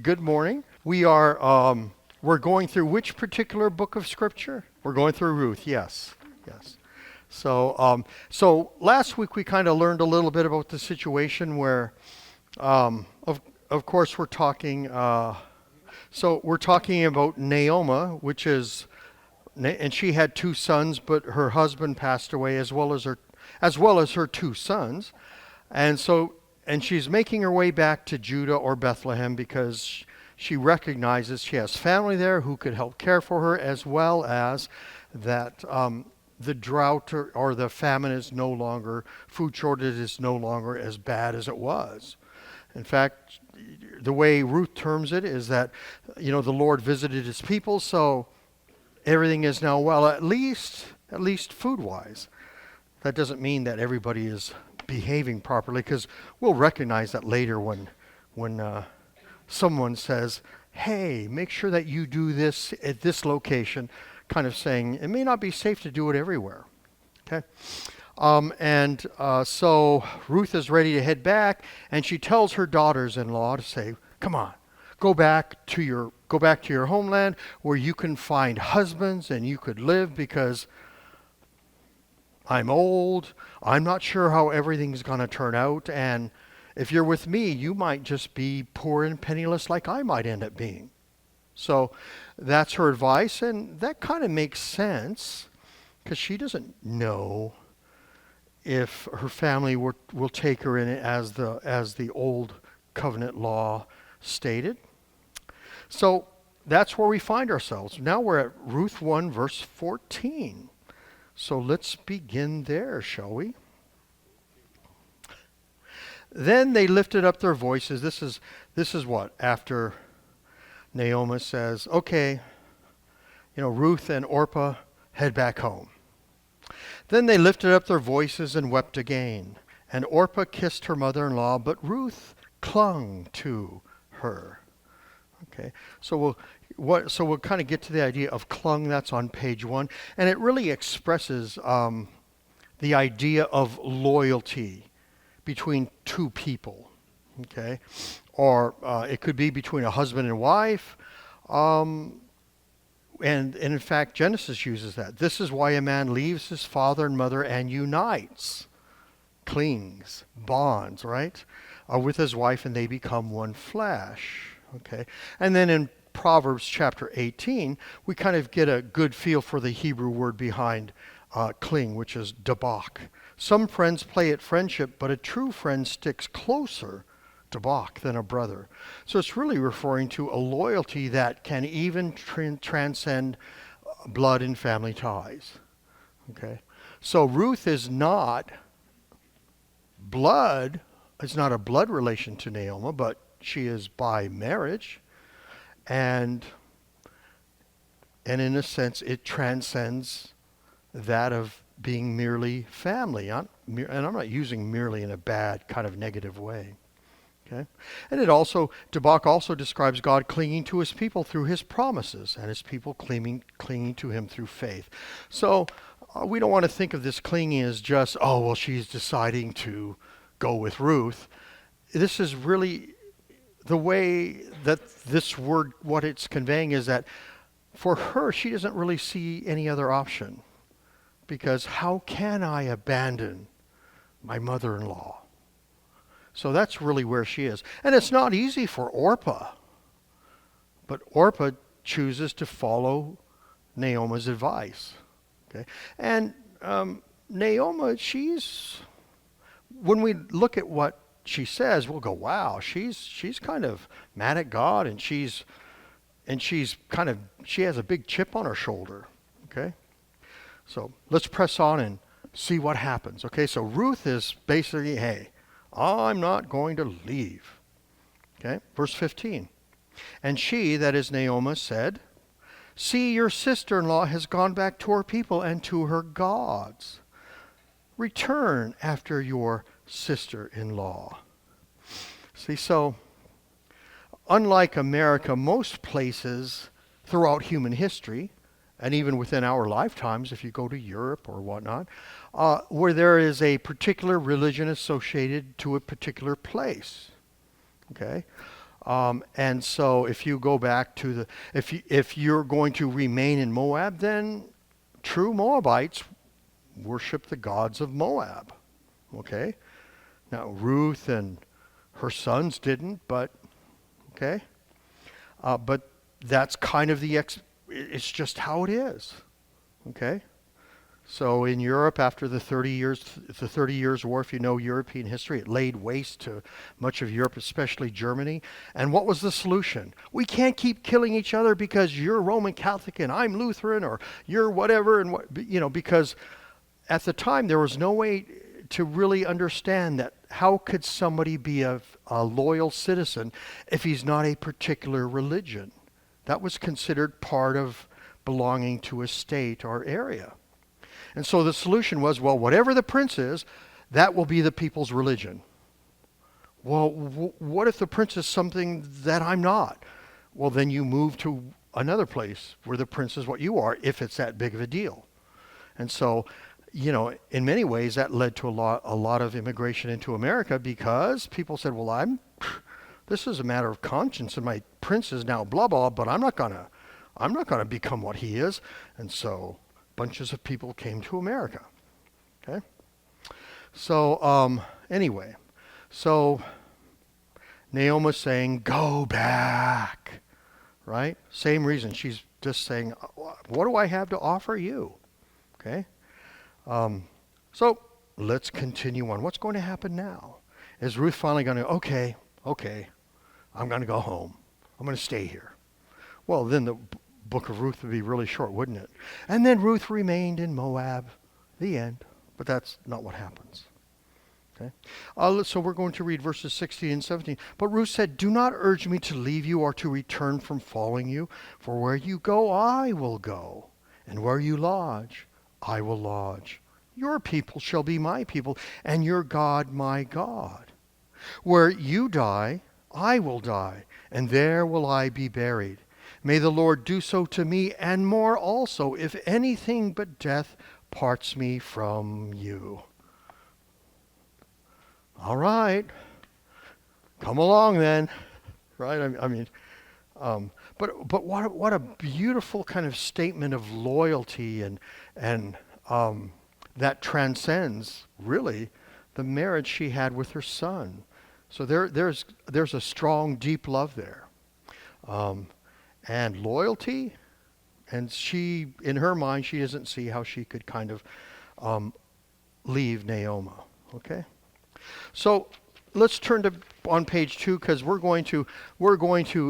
Good morning. We're going through which particular book of scripture? We're going through Ruth. Yes, yes. So last week we kind of learned a little bit about the situation where, of course, we're talking. We're talking about Naomi, and she had two sons, but her husband passed away as well as her two sons, and she's making her way back to Judah or Bethlehem because she recognizes she has family there who could help care for her, as well as that the drought or the famine is no longer, food shortage is no longer as bad as it was. In fact, the way Ruth terms it is that, the Lord visited his people, so everything is now well, at least food-wise. That doesn't mean that everybody is behaving properly, because we'll recognize that later when someone says, hey, make sure that you do this at this location, kind of saying it may not be safe to do it everywhere. Okay? So Ruth is ready to head back, and she tells her daughters-in-law to say, come on, go back to your homeland where you can find husbands and you could live, because I'm old. I'm not sure how everything's going to turn out. And if you're with me, you might just be poor and penniless like I might end up being. So that's her advice. And that kind of makes sense, because she doesn't know if her family will take her in as the old covenant law stated. So that's where we find ourselves. Now we're at Ruth 1, verse 14. So let's begin there, shall we? Then they lifted up their voices. This is what? After Naomi says, okay, Ruth and Orpah head back home. Then they lifted up their voices and wept again. And Orpah kissed her mother-in-law, but Ruth clung to her. Okay, so we'll kind of get to the idea of clung. That's on page 1, and it really expresses the idea of loyalty between two people. Okay, or it could be between a husband and wife, and in fact Genesis uses that. This is why a man leaves his father and mother and unites, clings, bonds, right, with his wife, and they become one flesh. Okay, and then in Proverbs chapter 18, we kind of get a good feel for the Hebrew word behind cling, which is dabak. Some friends play at friendship, but a true friend sticks closer to Bach than a brother. So it's really referring to a loyalty that can even transcend blood and family ties. Okay, so Ruth is not blood. It's not a blood relation to Naomi, but she is by marriage, and in a sense it transcends that of being merely family. And I'm not using merely in a bad kind of negative way. Okay, and Dabak also describes God clinging to his people through his promises, and his people clinging to him through faith. So we don't want to think of this clinging as just, she's deciding to go with Ruth. This is really the way that this word, what it's conveying is that for her, she doesn't really see any other option, because how can I abandon my mother-in-law? So that's really where she is. And it's not easy for Orpah, but Orpah chooses to follow Naomi's advice. Okay, and Naomi, when we look at what she says, we'll go, wow, she's kind of mad at God, and she has a big chip on her shoulder. Okay, so let's press on and see what happens. Okay, so Ruth is basically, hey, I'm not going to leave. Okay, verse 15. And she, that is Naomi, said, see, your sister-in-law has gone back to her people and to her gods. Return after your sister-in-law. See, so unlike America, most places throughout human history, and even within our lifetimes, if you go to Europe or whatnot, where there is a particular religion associated to a particular place, okay, And so if you go back to if you're going to remain in Moab, then true Moabites worship the gods of Moab. Okay? Now, Ruth and her sons didn't, but, okay? But that's kind of it's just how it is. Okay? So in Europe, after the 30 years war, if you know European history, it laid waste to much of Europe, especially Germany. And what was the solution? We can't keep killing each other because you're Roman Catholic and I'm Lutheran, or you're whatever, and because at the time there was no way to really understand that how could somebody be a loyal citizen if he's not a particular religion? That was considered part of belonging to a state or area. And so the solution was, well, whatever the prince is, that will be the people's religion. Well, what if the prince is something that I'm not? Well, then you move to another place where the prince is what you are, if it's that big of a deal. And so, in many ways, that led to a lot of immigration into America, because people said, well, this is a matter of conscience, and my prince is now blah blah, but I'm not gonna become what he is. And so bunches of people came to America. Okay? So anyway, so Naomi's saying, go back. Right? Same reason. She's just saying, what do I have to offer you? Okay? So let's continue on. What's going to happen now? Is Ruth finally going to, okay, I'm going to go home. I'm going to stay here. Well, then the book of Ruth would be really short, wouldn't it? And then Ruth remained in Moab. The end. But that's not what happens. Okay? So we're going to read verses 16 and 17. But Ruth said, do not urge me to leave you or to return from following you. For where you go, I will go. And where you lodge, I will lodge. Your people shall be my people, and your God my God. Where you die, I will die, and there will I be buried. May the Lord do so to me, and more also, if anything but death parts me from you. All right. Come along then. Right? But what a beautiful kind of statement of loyalty and that transcends really the marriage she had with her son. So there's a strong, deep love there, and loyalty. And she, in her mind, she doesn't see how she could kind of leave Naomi. Okay, so let's turn to on page 2, because we're going to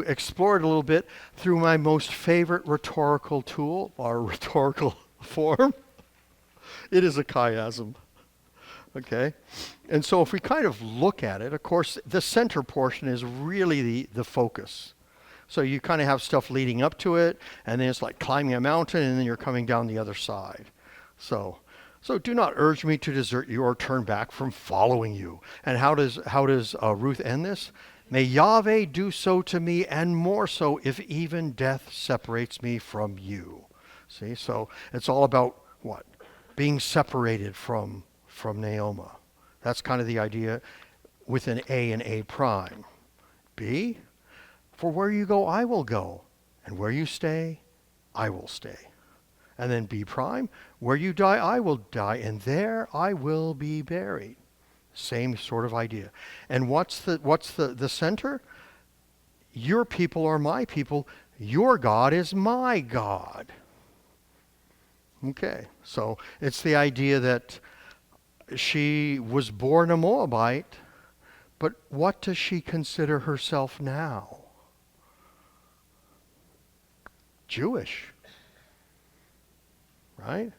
explore it a little bit through my most favorite rhetorical tool, our rhetorical form. It is a chiasm. Okay? And so if we kind of look at it, of course, the center portion is really the focus. So you kind of have stuff leading up to it, and then it's like climbing a mountain, and then you're coming down the other side. So do not urge me to desert you or turn back from following you. And how does Ruth end this? May Yahweh do so to me, and more so, if even death separates me from you. See, so it's all about what? Being separated from Naomi. That's kind of the idea with an A and A prime. B, for where you go, I will go, and where you stay, I will stay. And then B prime, where you die, I will die, and there I will be buried. Same sort of idea. And what's the center? Your people are my people. Your God is my God. Okay, so it's the idea that she was born a Moabite, but what does she consider herself now? Jewish. Right?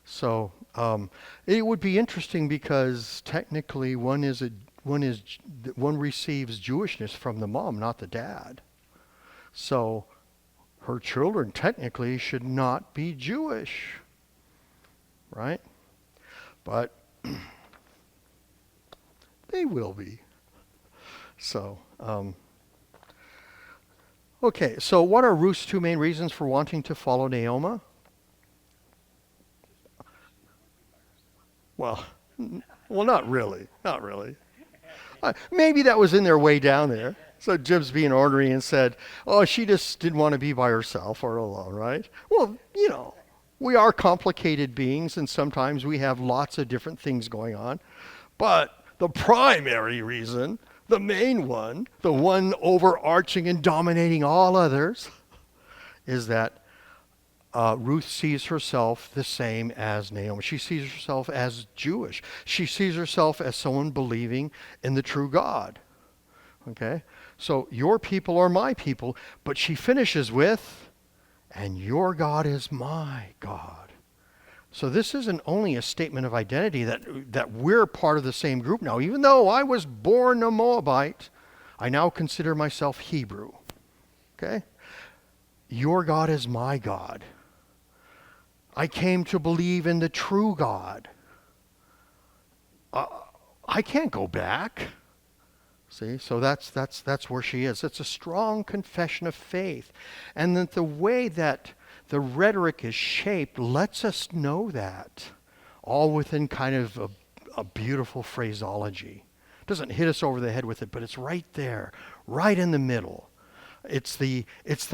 So it would be interesting, because technically one receives Jewishness from the mom, not the dad. So her children technically should not be Jewish, right? But they will be. So, okay, so what are Ruth's 2 main reasons for wanting to follow Naomi? Well, not really. Maybe that was in their way down there. So Jim's being ornery and said, oh, she just didn't want to be by herself or alone, right? Well, we are complicated beings, and sometimes we have lots of different things going on. But the primary reason, the main one, the one overarching and dominating all others, is that Ruth sees herself the same as Naomi. She sees herself as Jewish. She sees herself as someone believing in the true God. Okay? So your people are my people, but she finishes with, and your God is my God. So this isn't only a statement of identity that we're part of the same group now. Even though I was born a Moabite, I now consider myself Hebrew. Okay? Your God is my God. I came to believe in the true God. I can't go back. See, so that's where she is. It's a strong confession of faith. And that the way that the rhetoric is shaped lets us know that, all within kind of a beautiful phraseology. It doesn't hit us over the head with it, but it's right there, right in the middle. It's the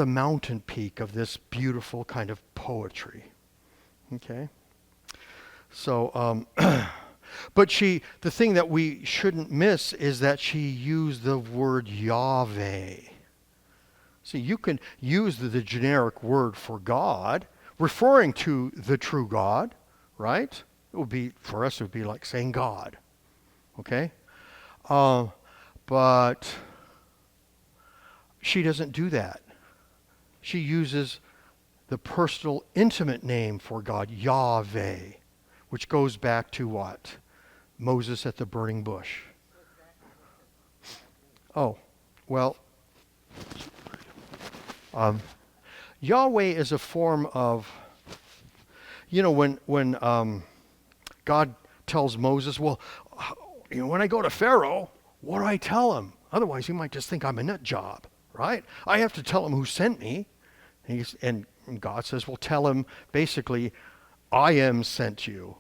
mountain peak of this beautiful kind of poetry. Okay? So, but the thing that we shouldn't miss is that she used the word Yahweh. See, you can use the generic word for God, referring to the true God, right? For us, it would be like saying God. Okay? But she doesn't do that. She uses the personal, intimate name for God, Yahweh, which goes back to what? Moses at the burning bush. Oh, well, Yahweh is a form of, when God tells Moses, well, when I go to Pharaoh, what do I tell him? Otherwise, he might just think I'm a nut job, right? I have to tell him who sent me. And God says, well, tell him basically, I am sent you.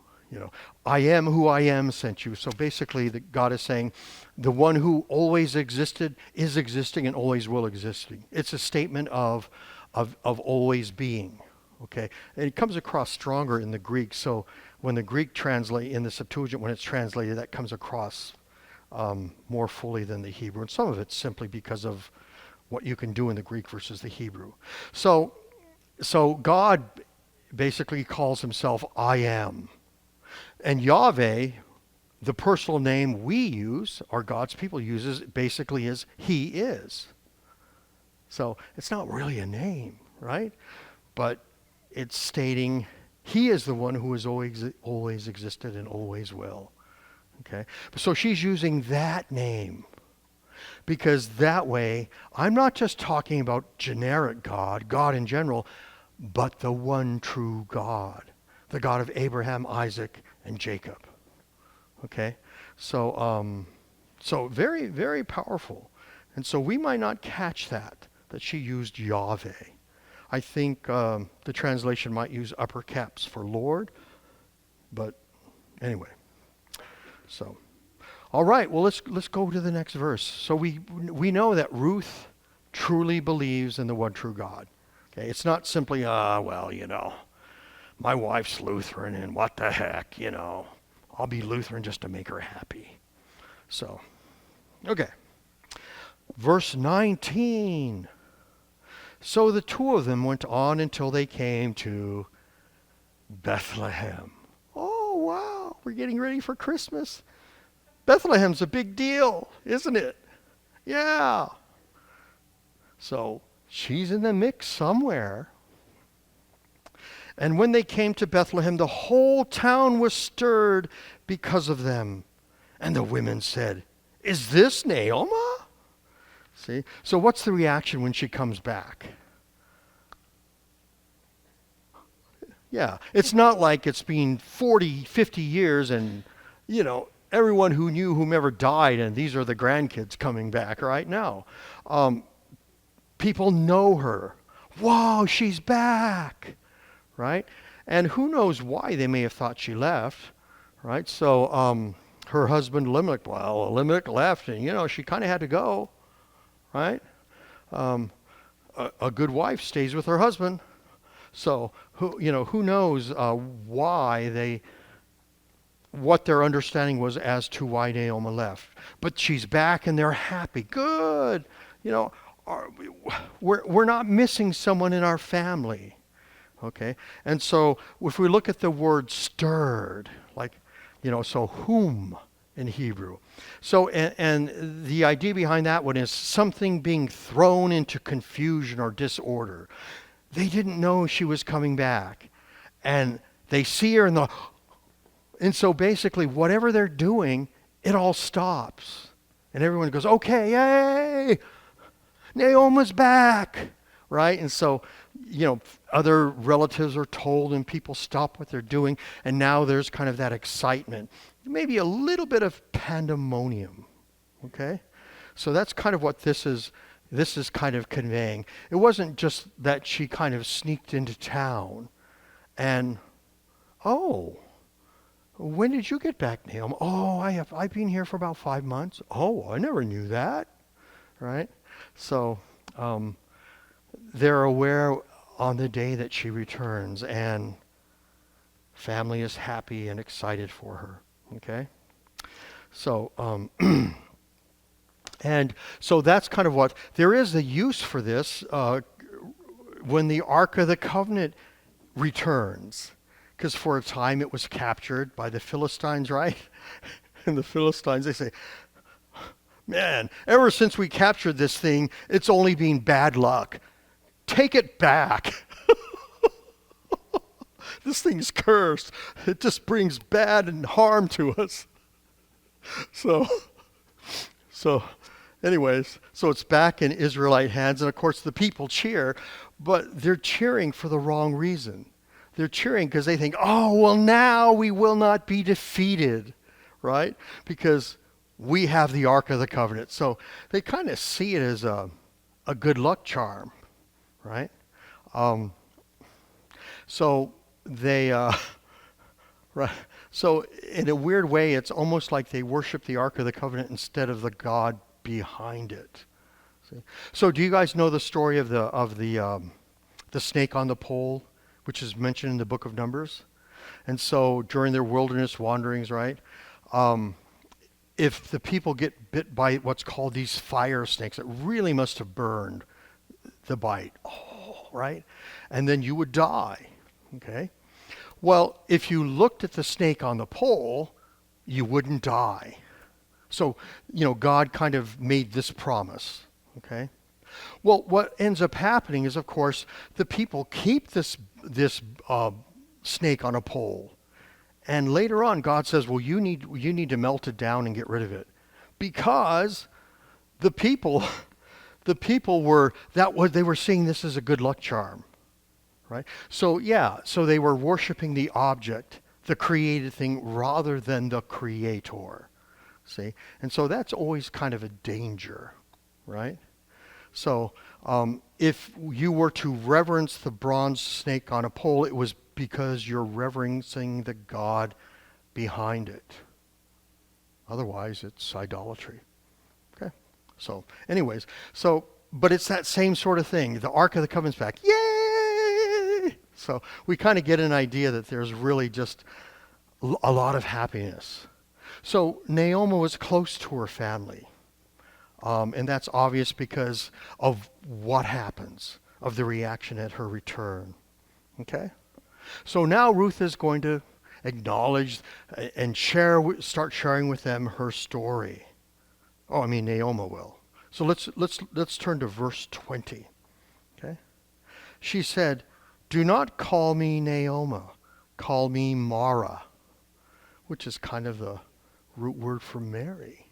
I am who I am sent you. So basically, God is saying, the one who always existed is existing and always will existing. It's a statement of always being. Okay, and it comes across stronger in the Greek. So when the Greek translate in the Septuagint, when it's translated, that comes across more fully than the Hebrew. And some of it's simply because of what you can do in the Greek versus the Hebrew. So God basically calls himself I am. And Yahweh, the personal name we use, or God's people uses, basically is he is. So it's not really a name, right? But it's stating he is the one who has always existed and always will. Okay? So she's using that name. Because that way, I'm not just talking about generic God in general, but the one true God, the God of Abraham, Isaac, and Jacob. Okay? So very, very powerful. And so we might not catch that she used Yahweh. I think the translation might use upper caps for Lord, but anyway. So, all right, well, let's go to the next verse. So we know that Ruth truly believes in the one true God. Okay, it's not simply, my wife's Lutheran and what the heck, I'll be Lutheran just to make her happy. So, okay. Verse 19. So the two of them went on until they came to Bethlehem. Oh, wow, we're getting ready for Christmas. Bethlehem's a big deal, isn't it? Yeah. So she's in the mix somewhere. And when they came to Bethlehem, the whole town was stirred because of them. And the women said, "Is this Naomi?" See? So what's the reaction when she comes back? Yeah, it's not like it's been 40, 50 years and, everyone who knew whomever died and these are the grandkids coming back right now. People know her. Wow, she's back, right? And who knows why they may have thought she left, right? So her husband Elimelech left and, she kind of had to go, right? A good wife stays with her husband. So who knows what their understanding was as to why Naomi left. But she's back and they're happy. Good. You know, we're not missing someone in our family. Okay? And so if we look at the word stirred, so whom in Hebrew. So, and the idea behind that one is something being thrown into confusion or disorder. They didn't know she was coming back. And they see her and so basically whatever they're doing, it all stops. And everyone goes, okay, yay! Naomi's back, right? And so, other relatives are told and people stop what they're doing. And now there's kind of that excitement. Maybe a little bit of pandemonium, okay? So that's kind of what this is kind of conveying. It wasn't just that she kind of sneaked into town and, oh, when did you get back, Naomi? Oh, I've been here for about 5 months. Oh, I never knew that, right? So they're aware on the day that she returns, and family is happy and excited for her, okay? So, and so that's kind of what, there is a use for this when the Ark of the Covenant returns. Because for a time it was captured by the Philistines, right? And the Philistines, they say, man, ever since we captured this thing, it's only been bad luck. Take it back. This thing's cursed. It just brings bad and harm to us. So anyways, so it's back in Israelite hands. And of course the people cheer, but they're cheering for the wrong reason. They're cheering because they think, oh, well, now we will not be defeated, right? Because we have the Ark of the Covenant. So they kind of see it as a good luck charm, right? So they, right. So in a weird way, it's almost like they worship the Ark of the Covenant instead of the God behind it. See? So do you guys know the story of the snake on the pole, which is mentioned in the book of Numbers? And so during their wilderness wanderings, right, if the people get bit by what's called these fire snakes, it really must have burned the bite, right? And then you would die, okay? Well, if you looked at the snake on the pole, you wouldn't die. So, God kind of made this promise, okay? Well, what ends up happening is, of course, the people keep this snake on a pole. And later on, God says, well, you need to melt it down and get rid of it. Because the people they were seeing this as a good luck charm. Right? So they were worshiping the object, the created thing, rather than the creator. See? And so that's always kind of a danger, right? So if you were to reverence the bronze snake on a pole, it was because you're reverencing the God behind it. Otherwise, it's idolatry. Okay? So anyways, but it's that same sort of thing. The Ark of the Covenant's back. Yay! So we kind of get an idea that there's really just a lot of happiness. So Naomi was close to her family. And that's obvious because of what happens, of the reaction at her return. Okay? So now Ruth is going to acknowledge and start sharing with them her story. Naomi will. So let's turn to verse 20. Okay? She said, "Do not call me Naomi, call me Mara," which is kind of the root word for Mary.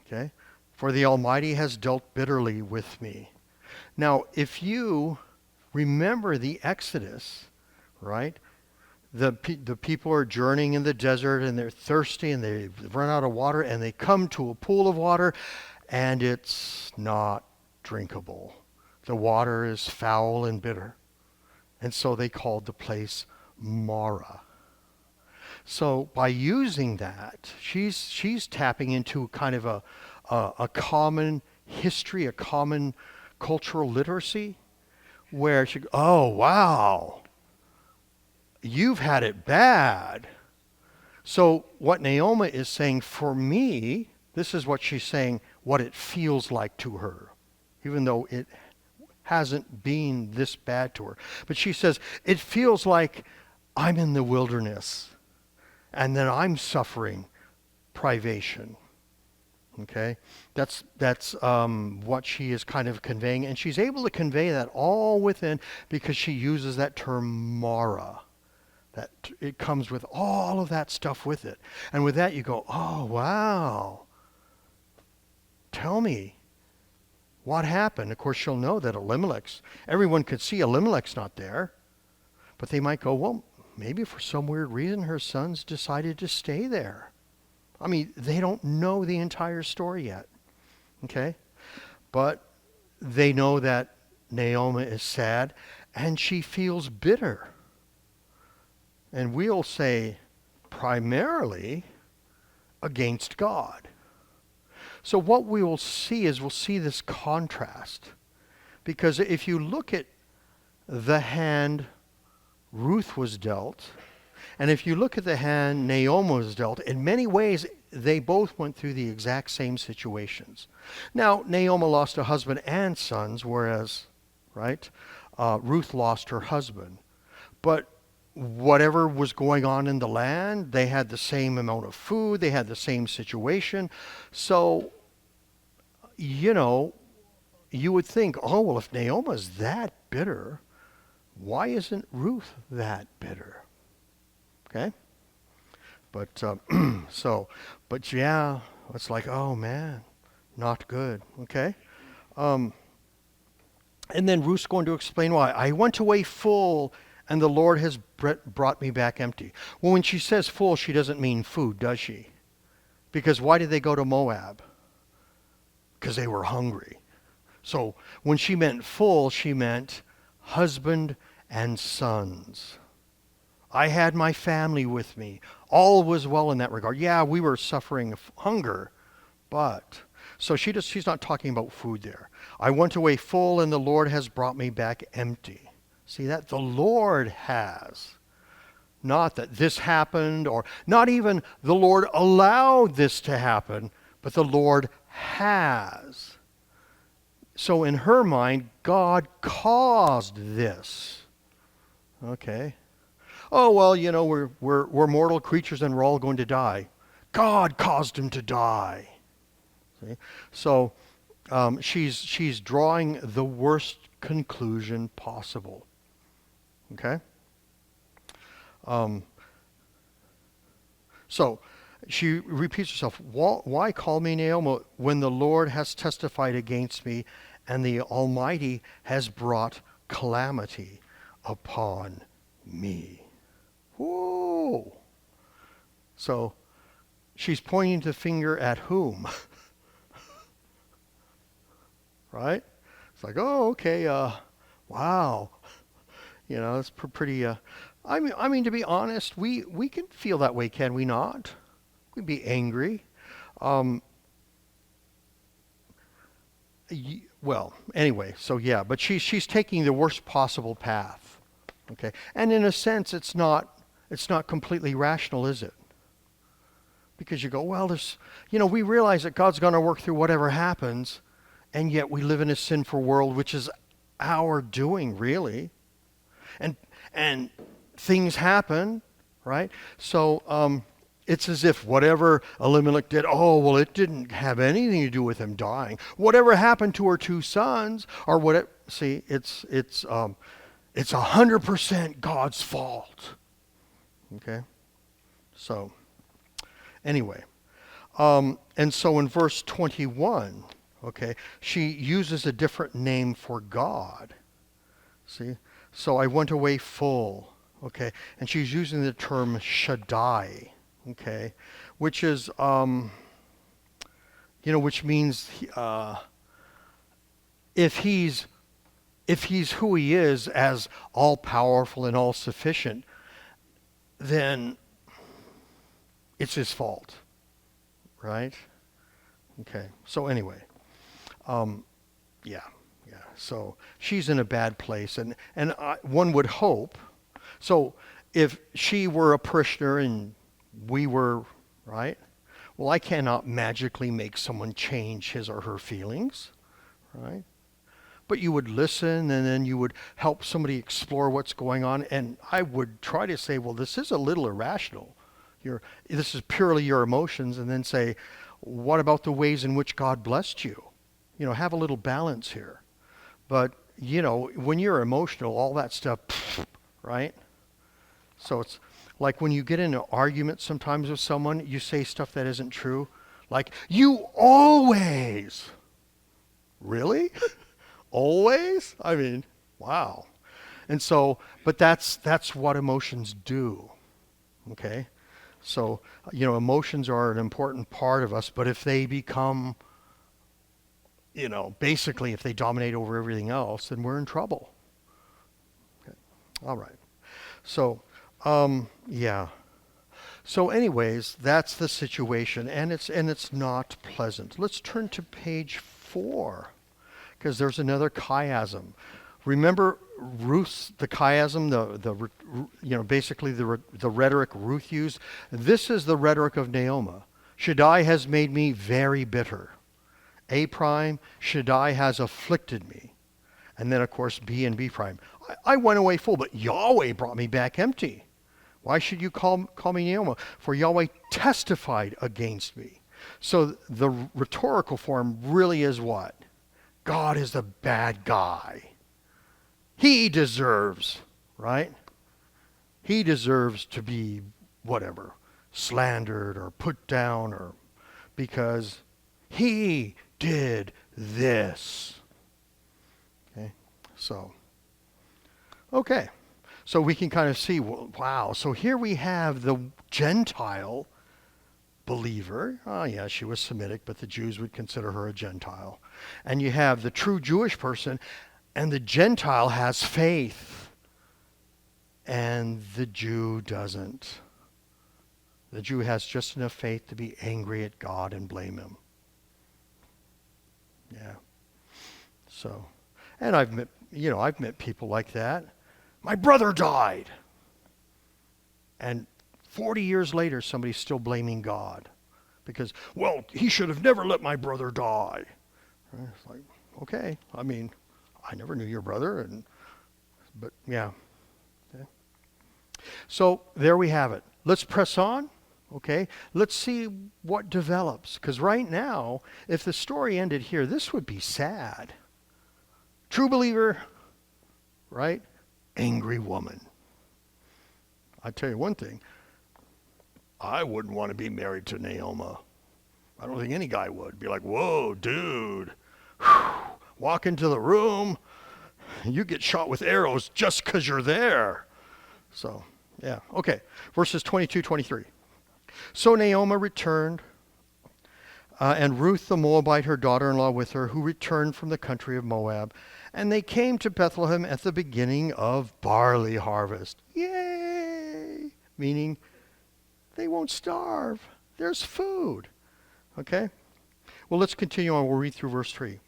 Okay? "For the Almighty has dealt bitterly with me." Now, if you remember the Exodus, right? The people are journeying in the desert and they're thirsty and they've run out of water and they come to a pool of water and it's not drinkable. The water is foul and bitter. And so they called the place Mara. So by using that, she's tapping into kind of a common history, a common cultural literacy, where she, oh wow, you've had it bad. So what Naomi is saying, for me, this is what she's saying, what it feels like to her, even though it hasn't been this bad to her. But she says, it feels like I'm in the wilderness and then I'm suffering privation. Okay, that's what she is kind of conveying, and she's able to convey that all within because she uses that term Mara. That it comes with all of that stuff with it, and with that you go, oh wow. Tell me what happened. Of course, she'll know that everyone could see Elimelech's not there, but they might go, well, maybe for some weird reason her sons decided to stay there. I mean, they don't know the entire story yet, okay? But they know that Naomi is sad and she feels bitter. And we'll say primarily against God. So what we will see is we'll see this contrast. Because if you look at the hand Ruth was dealt, and if you look at the hand Naomi was dealt, in many ways, they both went through the exact same situations. Now, Naomi lost a husband and sons, whereas, right, Ruth lost her husband. But whatever was going on in the land, they had the same amount of food, they had the same situation. So, you know, you would think, oh, well, if Naomi's that bitter, why isn't Ruth that bitter? Okay? But, but yeah, it's like, oh man, not good. Okay? And then Ruth's going to explain why. I went away full, and the Lord has brought me back empty. Well, when she says full, she doesn't mean food, does she? Because why did they go to Moab? Because they were hungry. So when she meant full, she meant husband and sons. I had my family with me. All was well in that regard. Yeah, we were suffering hunger, but... So she's not talking about food there. I went away full, and the Lord has brought me back empty. See that? The Lord has. Not that this happened, or not even the Lord allowed this to happen, but the Lord has. So in her mind, God caused this. Okay. Oh, well, you know, we're mortal creatures and we're all going to die. God caused him to die. See? So she's drawing the worst conclusion possible. Okay? So she repeats herself, why call me Naomi when the Lord has testified against me and the Almighty has brought calamity upon me? Whoa! So she's pointing the finger at whom? Right? It's like, oh, okay, wow. You know, it's pretty, I mean, to be honest, we can feel that way, can we not? We'd be angry. Well, anyway, so yeah, but she's taking the worst possible path. Okay? And in a sense, it's not completely rational, is it? Because you go, well, we realize that God's going to work through whatever happens, and yet we live in a sinful world, which is our doing, really. And things happen, right? So it's as if whatever Elimelech did, oh, well, it didn't have anything to do with him dying. Whatever happened to her two sons, or whatever, see, it's 100% God's fault. Okay? So, anyway. And so in verse 21, okay, she uses a different name for God. See? So I went away full. Okay? And she's using the term Shaddai. Okay? Which is, which means if he's who he is as all-powerful and all-sufficient, then it's his fault, right? Okay. So anyway, um, yeah, yeah. So she's in a bad place, and one would hope. So if she were a parishioner and we were, right? Well, I cannot magically make someone change his or her feelings, right? But you would listen, and then you would help somebody explore what's going on. And I would try to say, well, this is a little irrational. This is purely your emotions. And then say, what about the ways in which God blessed you? Have a little balance here. But, when you're emotional, all that stuff, right? So it's like when you get in an argument sometimes with someone, you say stuff that isn't true. Like, you always. Really? Always? I mean, wow. And so, but that's what emotions do. Okay? So, emotions are an important part of us, but if they become, basically if they dominate over everything else, then we're in trouble. Okay. All right. So, yeah. So anyways, that's the situation, and it's not pleasant. Let's turn to page 4. Because there's another chiasm. Remember the chiasm, basically the rhetoric Ruth used. This is the rhetoric of Naomi. Shaddai has made me very bitter. A prime, Shaddai has afflicted me. And then of course B and B prime. I went away full, but Yahweh brought me back empty. Why should you call me Naomi? For Yahweh testified against me. So the rhetorical form really is what? God is the bad guy. He deserves, right? He deserves to be whatever, slandered or put down, or because he did this. Okay, so we can kind of see, wow, so here we have the Gentile believer. Oh yeah, she was Semitic, but the Jews would consider her a Gentile. And you have the true Jewish person, and the Gentile has faith, and the Jew doesn't. The Jew has just enough faith to be angry at God and blame him. Yeah. So, and I've met people like that. My brother died. And 40 years later, somebody's still blaming God because, well, he should have never let my brother die. It's like, okay, I mean, I never knew your brother, but yeah. Okay. So there we have it. Let's press on, okay? Let's see what develops, because right now, if the story ended here, this would be sad. True believer, right? Angry woman. I tell you one thing, I wouldn't want to be married to Naomi. I don't think any guy would. Be like, whoa, dude. Walk into the room. You get shot with arrows just because you're there. So, yeah. Okay. Verses 22, 23. So Naomi returned, and Ruth the Moabite, her daughter-in-law, with her, who returned from the country of Moab. And they came to Bethlehem at the beginning of barley harvest. Yay! Meaning they won't starve. There's food. Okay? Well, let's continue on. We'll read through verse 3.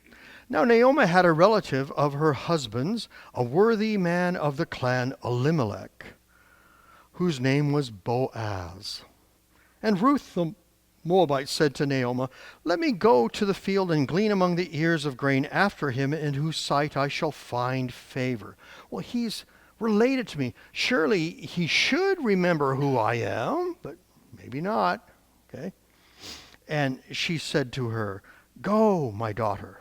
Now Naomi had a relative of her husband's, a worthy man of the clan Elimelech, whose name was Boaz. And Ruth the Moabite said to Naomi, let me go to the field and glean among the ears of grain after him, in whose sight I shall find favor. Well, he's related to me. Surely he should remember who I am, but maybe not. Okay? And she said to her, go, my daughter.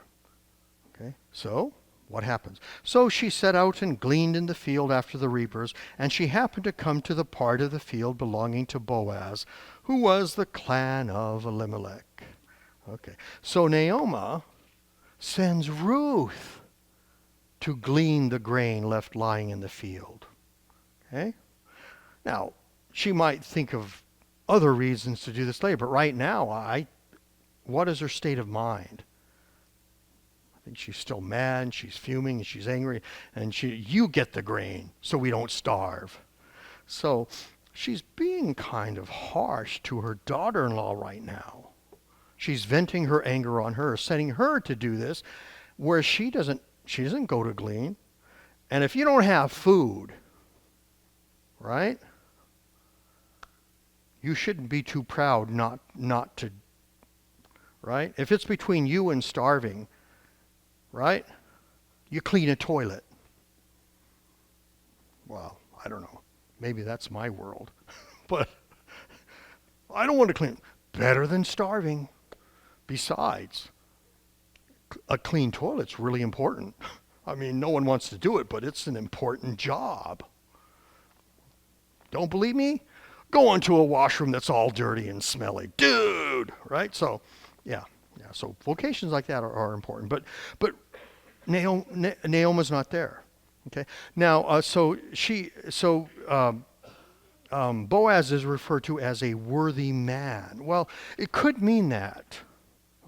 Okay? So, what happens? So she set out and gleaned in the field after the reapers, and she happened to come to the part of the field belonging to Boaz, who was the clan of Elimelech. Okay. So Naomi sends Ruth to glean the grain left lying in the field. Okay? Now, she might think of other reasons to do this later, but right now, what is her state of mind? I think she's still mad, she's fuming, and she's angry, and you get the grain so we don't starve. So she's being kind of harsh to her daughter-in-law right now. She's venting her anger on her, setting her to do this, where she doesn't go to glean. And if you don't have food, right? You shouldn't be too proud not to, right? If it's between you and starving, right? You clean a toilet. Well, I don't know. Maybe that's my world. But I don't want to clean. Better than starving. Besides, a clean toilet's really important. I mean, no one wants to do it, but it's an important job. Don't believe me? Go into a washroom that's all dirty and smelly. Dude! Right? So, yeah. So vocations like that are important. But Naomi's not there. Okay. Now, Boaz is referred to as a worthy man. Well, it could mean that.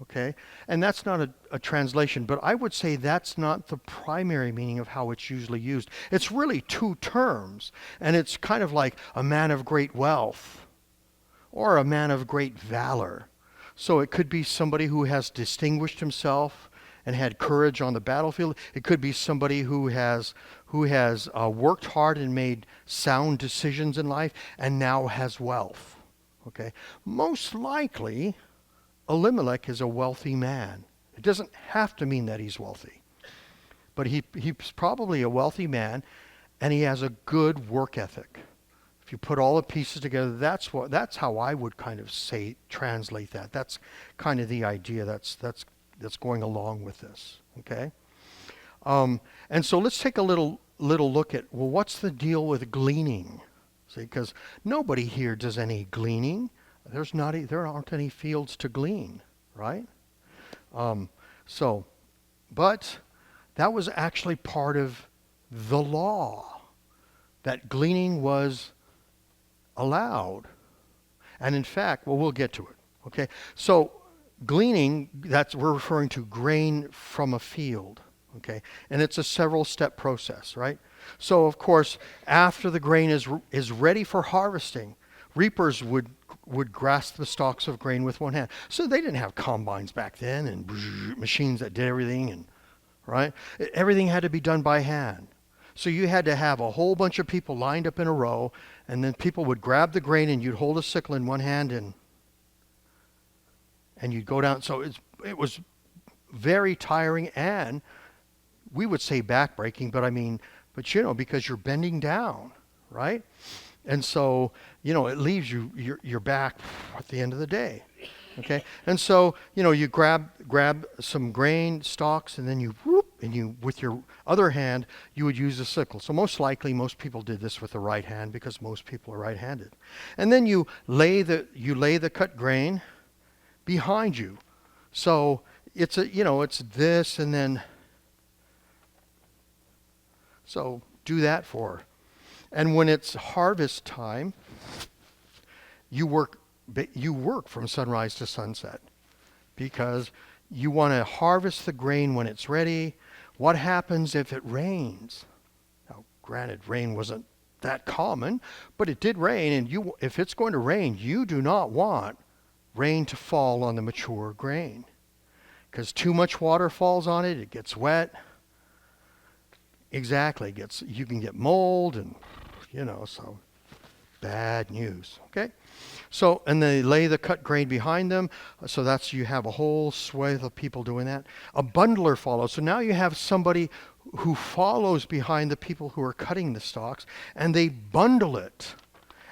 Okay. And that's not a translation, but I would say that's not the primary meaning of how it's usually used. It's really two terms, and it's kind of like a man of great wealth or a man of great valor. So it could be somebody who has distinguished himself and had courage on the battlefield. It could be somebody who has worked hard and made sound decisions in life and now has wealth. Okay, most likely, Elimelech is a wealthy man. It doesn't have to mean that he's wealthy, but he's probably a wealthy man, and he has a good work ethic. If you put all the pieces together, that's how I would kind of translate that. That's kind of the idea that's going along with this. Okay, and so let's take a little look at, well, what's the deal with gleaning? See, because nobody here does any gleaning. There aren't any fields to glean, right? But that was actually part of the law, that gleaning was allowed. And in fact, well, we'll get to it. Okay, so gleaning, we're referring to grain from a field. Okay, and it's a several step process, right? So of course, after the grain is ready for harvesting, reapers would grasp the stalks of grain with one hand. So they didn't have combines back then and machines that did everything, and right? Everything had to be done by hand. So you had to have a whole bunch of people lined up in a row, and then people would grab the grain, and you'd hold a sickle in one hand, and you'd go down. So it was very tiring, and we would say backbreaking, but because you're bending down, right? And so, it leaves your back at the end of the day. Okay? And so, you grab some grain stalks, and then you with your other hand, you would use a sickle. So most likely, most people did this with the right hand, because most people are right-handed. And then you lay the cut grain behind you. So it's it's this, and then, so do that for her. And when it's harvest time, you work from sunrise to sunset, because you want to harvest the grain when it's ready. What happens if it rains? Now, granted, rain wasn't that common, but it did rain, and if it's going to rain, you do not want rain to fall on the mature grain, because too much water falls on it, it gets wet. Exactly, you can get mold, and so bad news. Okay, so, and they lay the cut grain behind them. So you have a whole swathe of people doing that. A bundler follows. So now you have somebody who follows behind the people who are cutting the stalks, and they bundle it.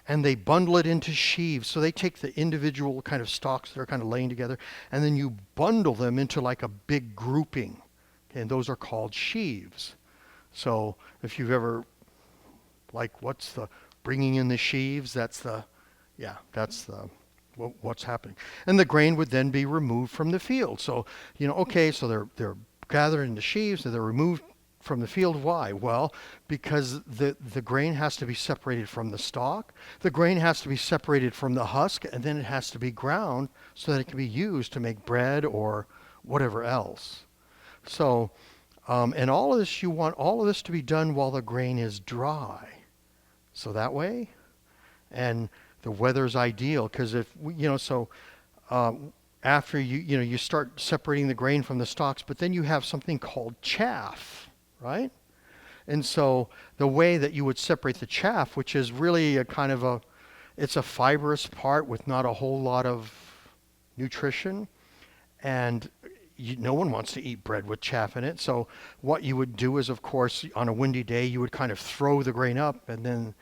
And they bundle it into sheaves. So they take the individual kind of stalks that are kind of laying together, and then you bundle them into like a big grouping. Okay, and those are called sheaves. So if you've ever, what's the bringing in the sheaves? That's what's happening. And the grain would then be removed from the field. So, so they're gathered into sheaves, and they're removed from the field. Why? Well, because the grain has to be separated from the stalk. The grain has to be separated from the husk, and then it has to be ground so that it can be used to make bread or whatever else. So, and all of this, you want all of this to be done while the grain is dry. So that way, and the weather's ideal, because if after you start separating the grain from the stalks, but then you have something called chaff, right? And so the way that you would separate the chaff, which is really a kind of it's a fibrous part with not a whole lot of nutrition, and no one wants to eat bread with chaff in it. So what you would do is, of course, on a windy day, you would kind of throw the grain up, and then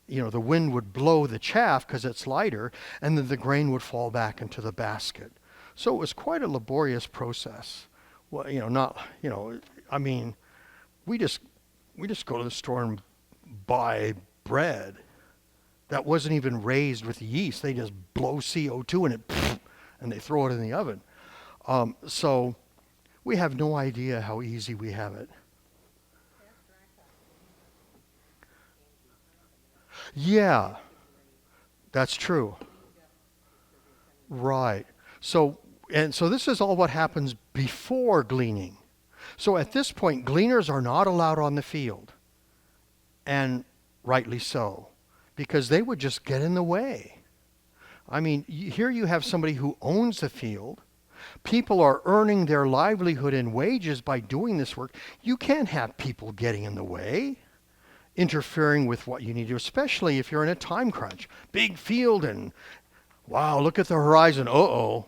the wind would blow the chaff because it's lighter, and then the grain would fall back into the basket. So it was quite a laborious process. Well, I mean, we just go to the store and buy bread that wasn't even raised with yeast. They just blow CO2 in it, and they throw it in the oven. So we have no idea how easy we have it. Yeah, that's true. Right. So this is all what happens before gleaning. So at this point, gleaners are not allowed on the field, and rightly so, because they would just get in the way. I mean, here you have somebody who owns the field. People are earning their livelihood and wages by doing this work. You can't have people getting in the way, interfering with what you need to do, especially if you're in a time crunch. Big field and, wow, look at the horizon. Uh-oh,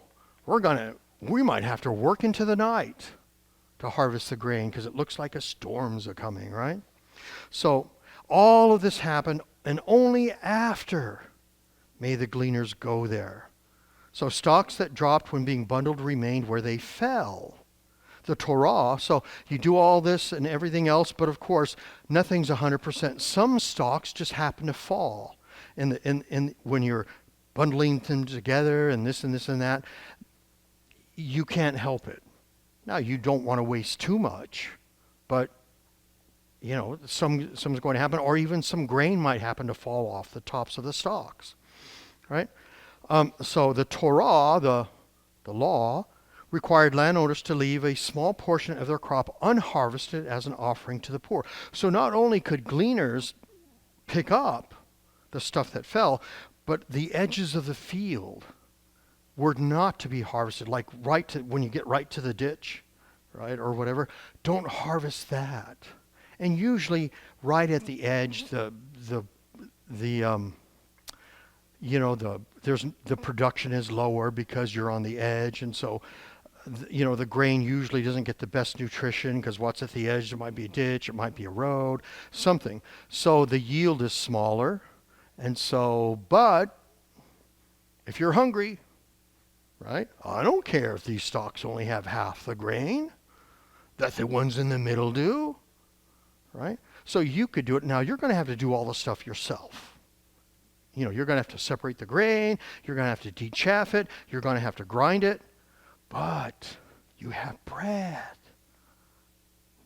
we might have to work into the night to harvest the grain because it looks like a storm's coming, right? So all of this happened, and only after may the gleaners go there. So stalks that dropped when being bundled remained where they fell. The Torah, so you do all this and everything else, but of course, nothing's 100%. Some stalks just happen to fall. When you're bundling them together and this and this and that, you can't help it. Now, you don't want to waste too much, but some's going to happen, or even some grain might happen to fall off the tops of the stalks, right? So the Torah, the law, required landowners to leave a small portion of their crop unharvested as an offering to the poor. So not only could gleaners pick up the stuff that fell, but the edges of the field were not to be harvested, like when you get right to the ditch, right, or whatever. Don't harvest that. And usually right at the edge, the production is lower because you're on the edge, and so the grain usually doesn't get the best nutrition because what's at the edge? There might be a ditch, it might be a road, something. So the yield is smaller, but if you're hungry, right? I don't care if these stalks only have half the grain that the ones in the middle do, right? So you could do it. Now you're going to have to do all the stuff yourself. You're going to have to separate the grain, you're going to have to dechaff it, you're going to have to grind it, but you have bread.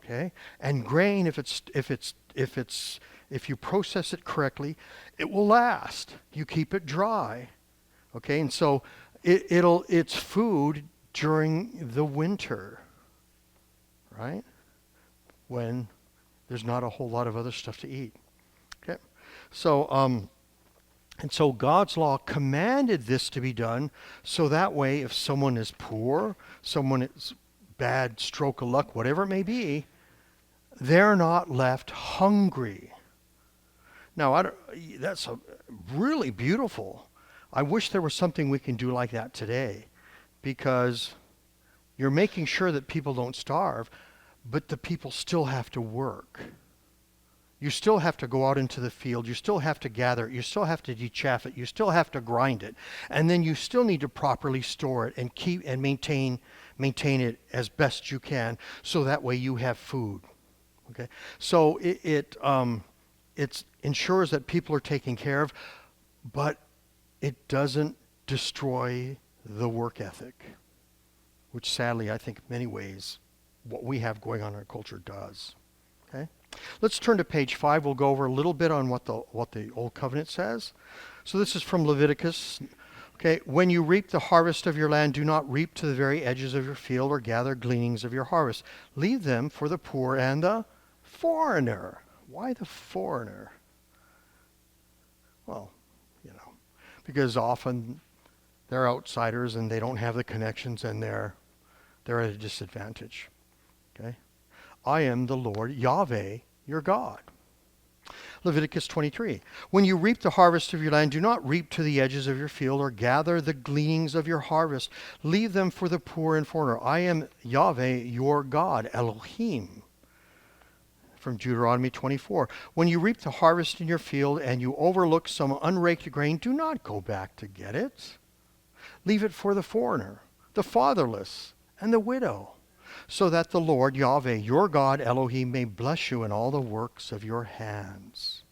Okay? And grain, if you process it correctly, it will last. You keep it dry. Okay? And so it's food during the winter, right? When there's not a whole lot of other stuff to eat. Okay? So and so God's law commanded this to be done, so that way if someone is poor, someone is bad stroke of luck, whatever it may be, they're not left hungry. Now, that's really beautiful. I wish there was something we can do like that today, because you're making sure that people don't starve, but the people still have to work. You still have to go out into the field. You still have to gather it. You still have to dechaff it. You still have to grind it. And then you still need to properly store it and keep and maintain it as best you can, so that way you have food. Okay? So it ensures that people are taken care of, but it doesn't destroy the work ethic, which sadly I think in many ways what we have going on in our culture does. Okay? Let's turn to page 5. We'll go over a little bit on what the Old Covenant says. So this is from Leviticus. Okay, when you reap the harvest of your land, do not reap to the very edges of your field or gather gleanings of your harvest. Leave them for the poor and the foreigner. Why the foreigner? Well, because often they're outsiders and they don't have the connections and they're at a disadvantage. Okay? I am the Lord Yahweh, your God. Leviticus 23. When you reap the harvest of your land, do not reap to the edges of your field or gather the gleanings of your harvest. Leave them for the poor and foreigner. I am Yahweh, your God, Elohim. From Deuteronomy 24. When you reap the harvest in your field and you overlook some unraked grain, do not go back to get it. Leave it for the foreigner, the fatherless, and the widow, so that the Lord, Yahweh, your God, Elohim, may bless you in all the works of your hands.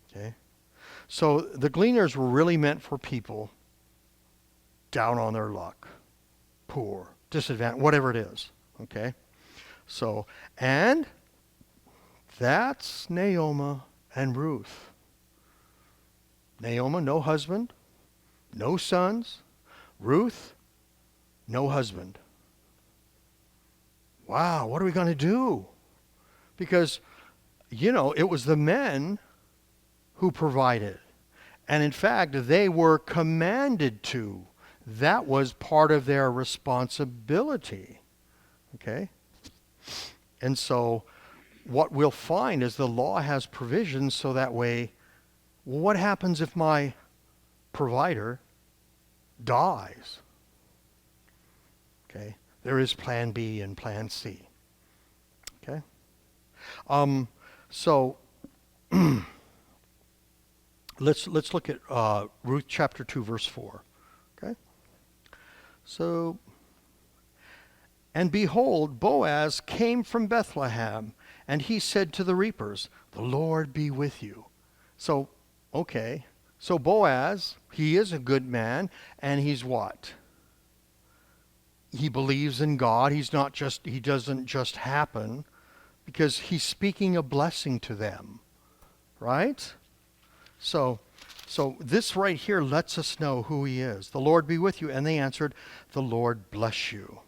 Okay? So the gleaners were really meant for people down on their luck, poor, disadvantaged, whatever it is. Okay? So, and that's Naomi and Ruth. Naomi, no husband, no sons. Ruth, no husband. Wow, what are we going to do? Because, it was the men who provided. And in fact, they were commanded to. That was part of their responsibility. Okay? And so what we'll find is the law has provisions so that way, what happens if my provider dies? Okay? There is plan B and plan C. Okay? So let's look at Ruth chapter 2 verse 4. Okay? So, and behold, Boaz came from Bethlehem, and he said to the reapers, the Lord be with you. So, okay. So Boaz, he is a good man, and he's what? He believes in God. He doesn't just happen, because he's speaking a blessing to them. Right? So this right here lets us know who he is. The Lord be with you. And they answered, the Lord bless you.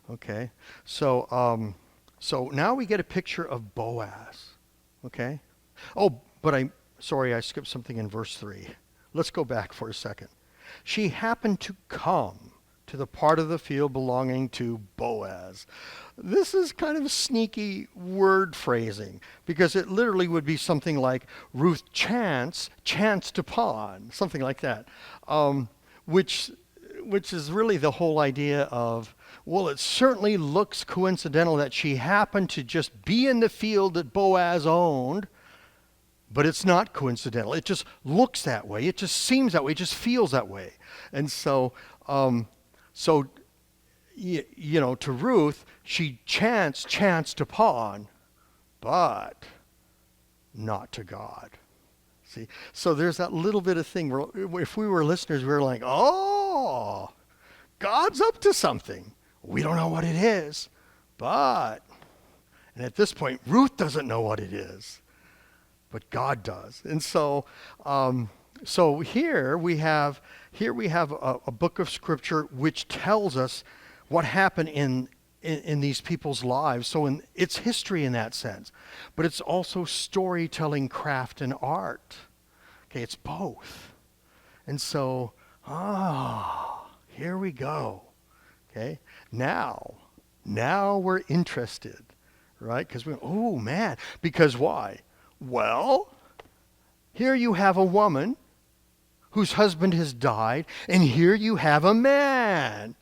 Okay? So now we get a picture of Boaz. Okay? Oh, but I skipped something in verse 3. Let's go back for a second. She happened to come to the part of the field belonging to Boaz. This is kind of sneaky word phrasing, because it literally would be something like Ruth chanced upon, something like that, which is really the whole idea of, well, it certainly looks coincidental that she happened to just be in the field that Boaz owned, but it's not coincidental. It just looks that way. It just seems that way. It just feels that way. And so, to Ruth, she chanced upon, but not to God. See? So there's that little bit of thing where if we were listeners, we were like, oh, God's up to something. We don't know what it is, and at this point, Ruth doesn't know what it is, but God does. And so here we have a book of Scripture which tells us what happened in these people's lives. So it's history in that sense, but it's also storytelling, craft, and art. Okay, it's both. And so, here we go. Okay, now we're interested, right? Because because why? Well, here you have a woman whose husband has died, and here you have a man.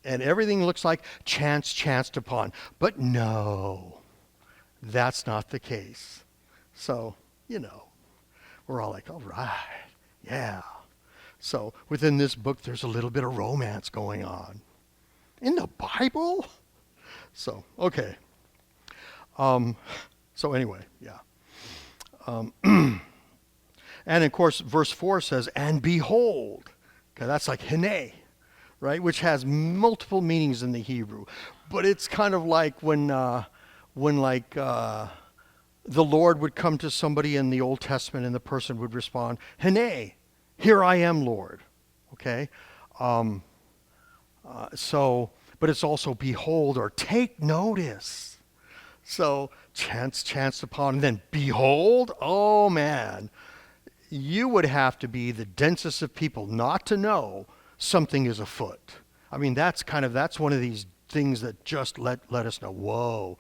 And everything looks like chanced upon. But no, that's not the case. So, we're all like, all right, yeah. So within this book, there's a little bit of romance going on. In the Bible? So, okay. So anyway, yeah. And of course, verse 4 says, and behold. Okay, that's like hene, right? Which has multiple meanings in the Hebrew. But it's kind of like when the Lord would come to somebody in the Old Testament and the person would respond, hene, here I am, Lord. Okay? But it's also behold or take notice. So chanced upon, and then behold, oh man. you would have to be the densest of people not to know something is afoot. I mean, that's one of these things that just let us know, whoa,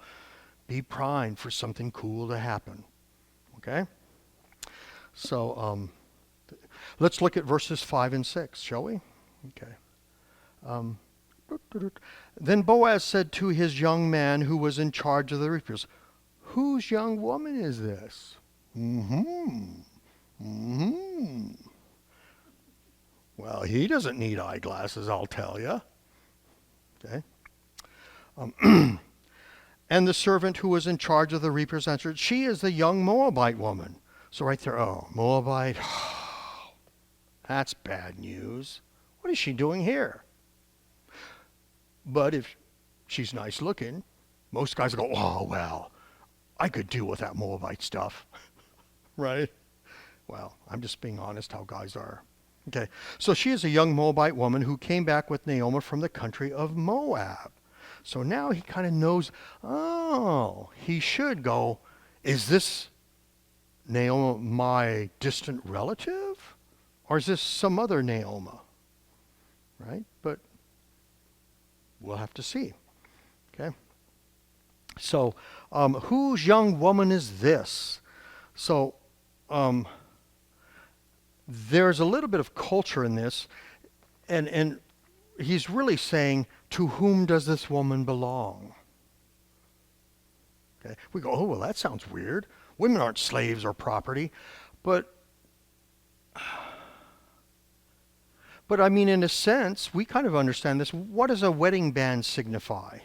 be primed for something cool to happen. Okay? So let's look at verses 5 and 6, shall we? Okay. Then Boaz said to his young man who was in charge of the reapers, whose young woman is this? Well, he doesn't need eyeglasses, I'll tell you. Okay. And the servant who was in charge of the reapers answered, she is the young Moabite woman. So right there, oh, Moabite, that's bad news. What is she doing here? But if she's nice looking, most guys go, oh, well, I could deal with that Moabite stuff. Right? Well, I'm just being honest how guys are. Okay, so she is a young Moabite woman who came back with Naomi from the country of Moab. So now he kind of knows, oh, he should go, is this Naomi my distant relative? Or is this some other Naomi? Right? But we'll have to see. Okay? So, whose young woman is this? So, there's a little bit of culture in this, and he's really saying, to whom does this woman belong? Okay. We go, oh, well, that sounds weird. Women aren't slaves or property. But I mean, in a sense, we kind of understand this. What does a wedding band signify?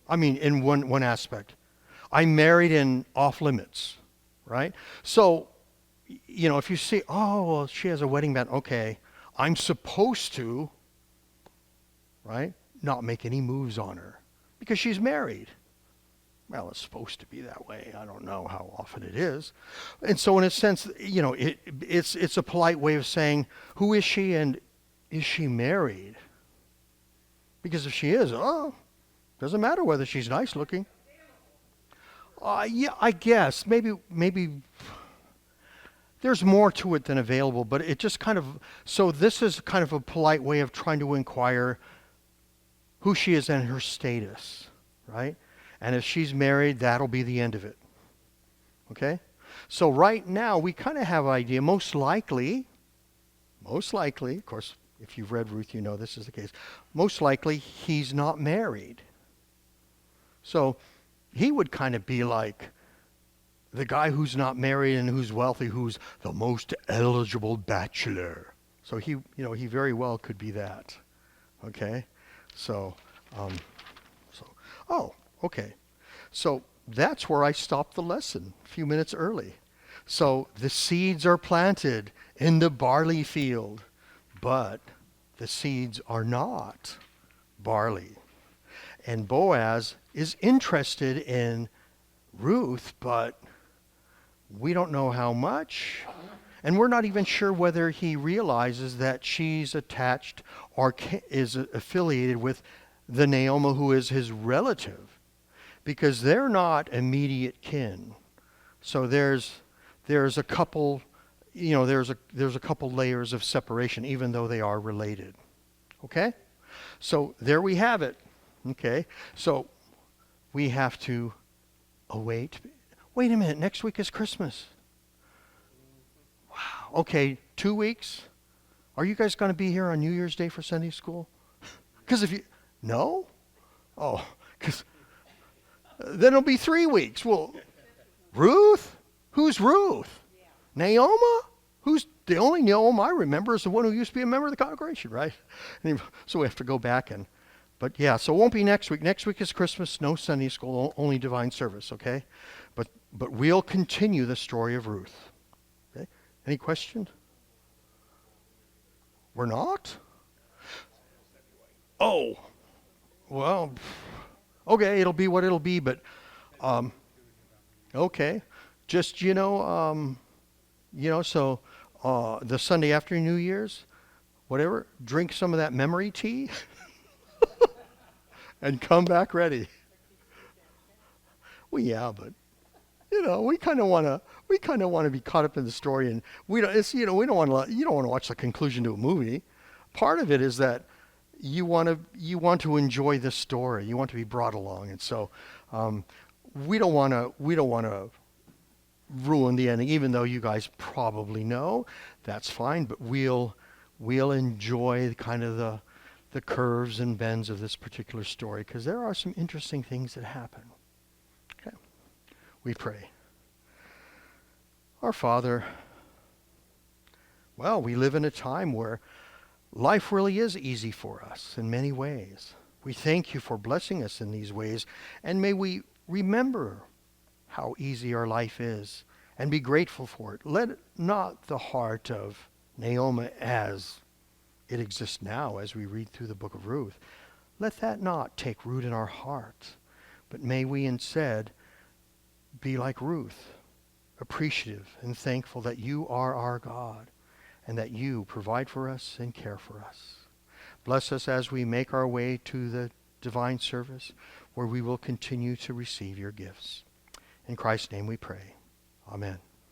I mean, in one aspect. I'm married and off limits, right? So, you know, if you see, oh, well, she has a wedding band, okay, I'm supposed to, right, not make any moves on her because she's married. Well, it's supposed to be that way. I don't know how often it is. And so in a sense, you know, it's a polite way of saying, who is she and is she married? Because if she is, oh, doesn't matter whether she's nice looking. Yeah, I guess. Maybe there's more to it than available, but it just kind of, so this is kind of a polite way of trying to inquire who she is and her status, right? And if she's married, that'll be the end of it. Okay? So right now, we kind of have an idea, most likely, of course, if you've read Ruth, you know this is the case. Most likely, he's not married. So he would kind of be like the guy who's not married and who's wealthy, who's the most eligible bachelor. So he very well could be that. Okay? So, okay. So that's where I stopped the lesson a few minutes early. So the seeds are planted in the barley field, but the seeds are not barley. And Boaz is interested in Ruth, but we don't know how much. And we're not even sure whether he realizes that she's attached or is affiliated with the Naomi who is his relative, because they're not immediate kin. So there's a couple, there's a couple layers of separation, even though they are related. Okay? So there we have it. Okay? So we have to await. Wait a minute, next week is Christmas. Wow. Okay, 2 weeks? Are you guys going to be here on New Year's Day for Sunday school? Because if you... No? Oh, because then it'll be 3 weeks. Well, Ruth? Who's Ruth? Naomi? Who's the only Naomi I remember is the one who used to be a member of the congregation, right? So we have to go back and... But yeah, so it won't be next week. Next week is Christmas, no Sunday school, only divine service, okay? But we'll continue the story of Ruth. Okay? Any questions? We're not? Oh, well, okay, it'll be what it'll be, but okay. Just, so the Sunday after New Year's, whatever, drink some of that memory tea and come back ready. Well, yeah, but We kind of want to be caught up in the story, and we don't. It's we don't want to. You don't want to watch the conclusion to a movie. Part of it is that you want to enjoy the story. You want to be brought along, and so we don't want to ruin the ending, even though you guys probably know. That's fine, but we'll enjoy kind of the curves and bends of this particular story, because there are some interesting things that happen. Okay, we pray. Our Father, well, we live in a time where life really is easy for us in many ways. We thank you for blessing us in these ways, and may we remember how easy our life is and be grateful for it. Let not the heart of Naomi, as it exists now as we read through the book of Ruth, let that not take root in our hearts, but may we instead be like Ruth, appreciative and thankful that you are our God and that you provide for us and care for us. Bless us as we make our way to the divine service, where we will continue to receive your gifts. In Christ's name we pray. Amen.